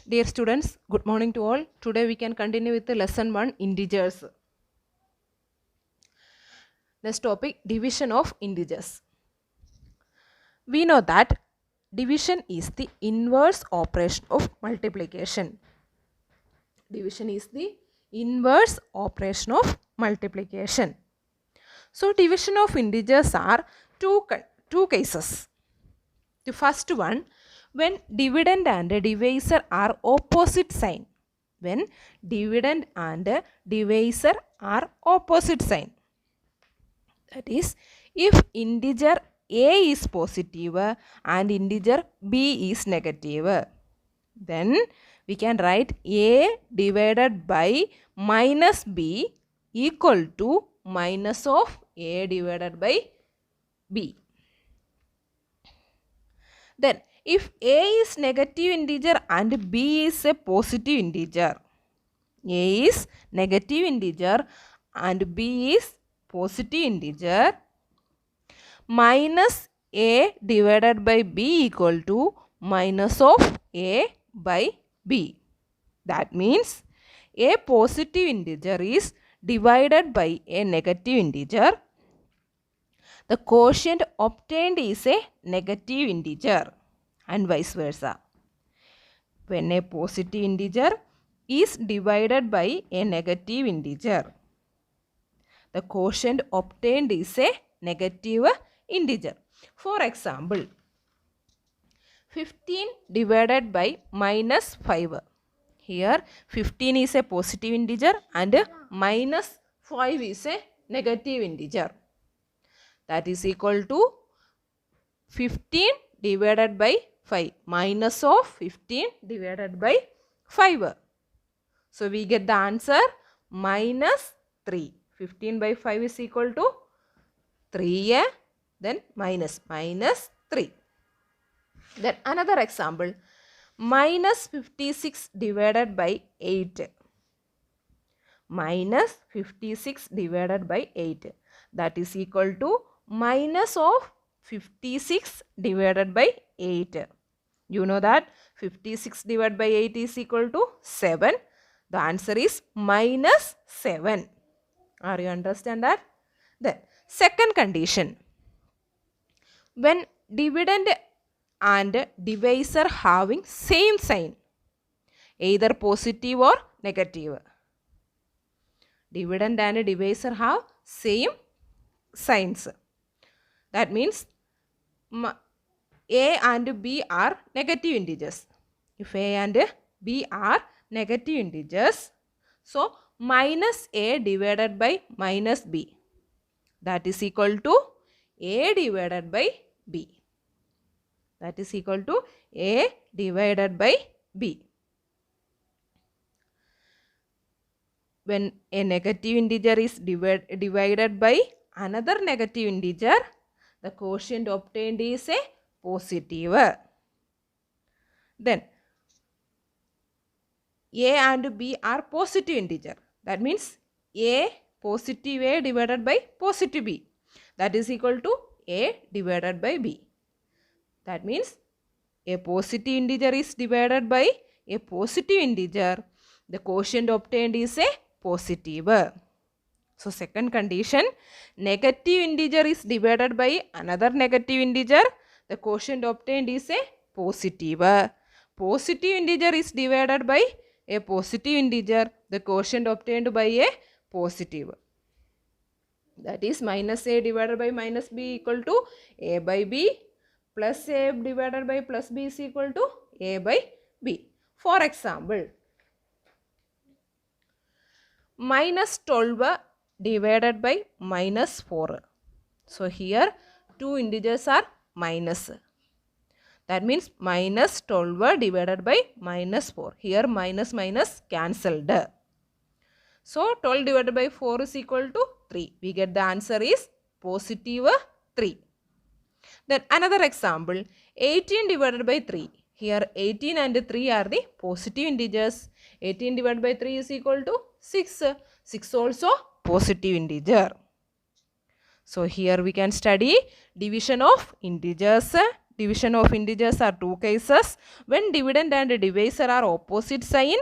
Dear students, good morning to all. Today we can continue with the lesson 1 integers. Next topic, division of integers. We know that division is the inverse operation of multiplication. Division is the inverse operation of multiplication. So division of integers are two cases. The first one, when dividend and divisor are opposite sign. When dividend and divisor are opposite sign. That is, if integer a is positive and integer b is negative, then we can write a divided by minus b equal to minus of a divided by b. Then if a is negative integer and b is a positive integer, a is negative integer and b is positive integer, minus a divided by b equal to minus of a by b. That means a positive integer is divided by a negative integer. The quotient obtained is a negative integer and vice versa. When a positive integer is divided by a negative integer, the quotient obtained is a negative integer. For example, 15 divided by minus 5. Here 15 is a positive integer and minus 5 is a negative integer. That is equal to 15 divided by 5 minus of 15 divided by 5. So we get the answer minus 3. 15 by 5 is equal to 3. Then minus 3. Then another example, minus 56 divided by 8. Minus 56 divided by 8. That is equal to minus of 56 divided by 8. You know that 56 divided by 8 is equal to 7. The answer is minus 7. Are you understand that? Then second condition. When dividend and divisor having same sign, either positive or negative. Dividend and divisor have same signs. That means a and b are negative integers. If a and b are negative integers, so minus a divided by minus b, that is equal to a divided by b. That is equal to a divided by b. When a negative integer is divided by another negative integer, the quotient obtained is a positive. Then a and b are positive integer. That means a positive a divided by positive b. That is equal to a divided by b. That means a positive integer is divided by a positive integer. The quotient obtained is a positive. So second condition, negative integer is divided by another negative integer. The quotient obtained is a positive. Positive integer is divided by a positive integer. The quotient obtained by a positive. That is minus a divided by minus b equal to a by b, plus a divided by plus b is equal to a by b. For example, minus 12 divided by minus 4. So here two integers are minus. That means minus 12 divided by minus 4. Here minus minus cancelled. So 12 divided by 4 is equal to 3. We get the answer is positive 3. Then another example, 18 divided by 3. Here 18 and 3 are the positive integers. 18 divided by 3 is equal to 6. 6 also positive integer. So here we can study division of integers, division of integers are two cases. When dividend and divisor are opposite sign.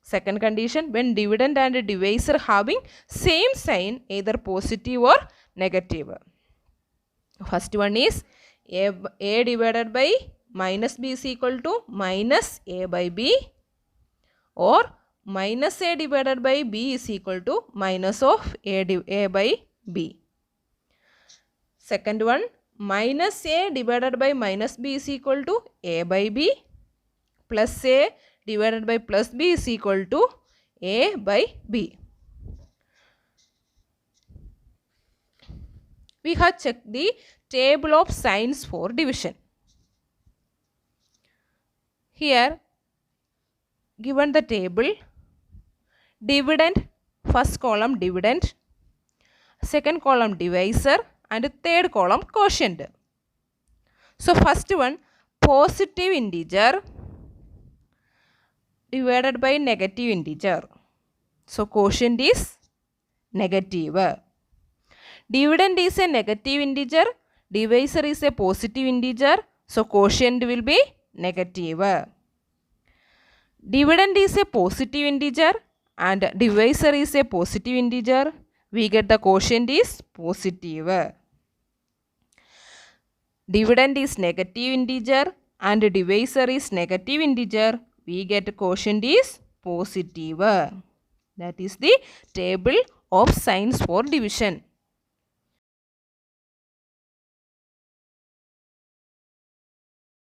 Second condition, when dividend and divisor having same sign, either positive or negative. First one is a divided by minus b is equal to minus a by b, or minus a divided by b is equal to minus of a by b. Second one, minus a divided by minus b is equal to a by b, plus a divided by plus b is equal to a by b. We have checked the table of signs for division. Here, given the table, dividend, first column dividend, second column divisor, and third column quotient. So, first one, positive integer divided by negative integer. So, quotient is negative. Dividend is a negative integer, divisor is a positive integer, so quotient will be negative. Dividend is a positive integer and divisor is a positive integer, we get the quotient is positive. Dividend is negative integer and divisor is negative integer, we get quotient is positive. That is the table of signs for division.